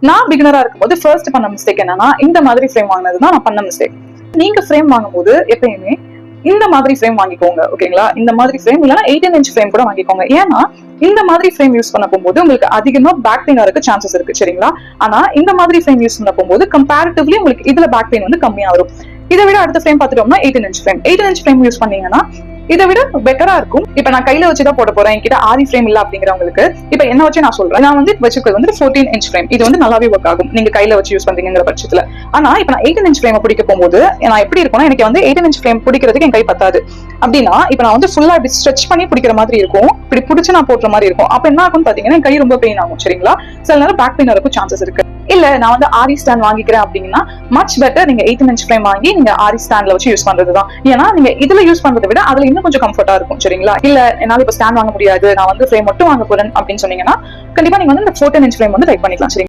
நான் பிகினரா இருக்கும்போது ஃபர்ஸ்ட் பண்ண மிஸ்டேக் என்னன்னா, இந்த மாதிரி ஃப்ரேம் வாங்கினதுதான் நான் பண்ண மிஸ்டேக். நீங்க ஃப்ரேம் வாங்கும்போது எப்பயுமே இந்த மாதிரி ஃப்ரேம் வாங்கிக்கோங்க, ஓகேங்களா? இந்த மாதிரி ஃப்ரேம் இல்லைன்னா 18 இன்ச் ஃப்ரேம் கூட வாங்கிக்கோங்க. ஏன்னா இந்த மாதிரி ஃப்ரேம் யூஸ் பண்ண போகும்போது உங்களுக்கு அதிகமா பேக் பெயின் வரக்கு சான்சஸ் இருக்கு, சரிங்களா? ஆனா இந்த மாதிரி ஃப்ரேம் யூஸ் பண்ண போகும்போது கம்பேரிட்டிவ்லி உங்களுக்கு இதுல பேக் பெயின் வந்து கம்மியா வரும். இதை விட அடுத்த ஃப்ரேம் பார்த்துட்டோம்னா 18 inch frame. 18 inch frame use பண்ணீங்கன்னா இதை விட பெட்டரா இருக்கும். இப்ப நான் கையில வச்சுதான் போட போறேன், என்கிட்ட ஆரி ஃப்ரேம் இல்ல அப்படிங்கிறவங்களுக்கு இப்ப என்ன வச்சு நான் சொல்றேன். நான் வந்து வச்சுக்கிறது வந்து 14 இன்ச் ஃப்ரேம். இது வந்து நல்லாவே ஒர்க் ஆகும் நீங்க கையில வச்சு யூஸ் பண்றீங்கிற பட்சத்துல. ஆனா இப்ப நான் 18 இன்ச் ஃப்ரேம் பிடிக்க போகும்போது நான் எப்படி இருக்கும்னா, எனக்கு வந்து 18 இன்ச் ஃப்ரேம் பிடிக்கிறதுக்கு என் கை பத்தாது. அப்படின்னா இப்ப நான் வந்து ஃபுல்லா இப்படி ஸ்ட்ரெச் பண்ணி பிடிக்கிற மாதிரி இருக்கும், இப்படி பிடிச்சு நான் போடுற மாதிரி இருக்கும். அப்ப என்ன ஆகும்னு பாத்தீங்கன்னா என் கை ரொம்ப பெயின் ஆகும், சரிங்களா? சில நேரம் பேக் பெயின் வரக்கும் சான்சஸ் இருக்கு. இல்ல நான் வந்து ஆரி ஸ்டாண்ட் வாங்கிக்கிறேன் அப்படின்னா மச் பெட்டர் நீங்க 18 இன்ச் ஃப்ரேம் வாங்கி நீங்க ஆரி ஸ்டாண்ட்ல வச்சு யூஸ் பண்றதுதான். ஏன்னா நீங்க இதுல யூஸ் பண்றதை விட அதுல இன்னும் கொஞ்சம் கம்ஃபர்ட்டா இருக்கும், சரிங்களா? இல்ல என்னால இப்ப ஸ்டாண்ட் வாங்க முடியாது, நான் வந்து ஃப்ரேம் மட்டும் வாங்க போறேன் அப்படின்னு சொன்னீங்கன்னா கண்டிப்பா நீங்க வந்து இந்த 14 இன்ச் ஃப்ரேம் வந்து ட்ரை பண்ணிக்கலாம், சரிங்களா?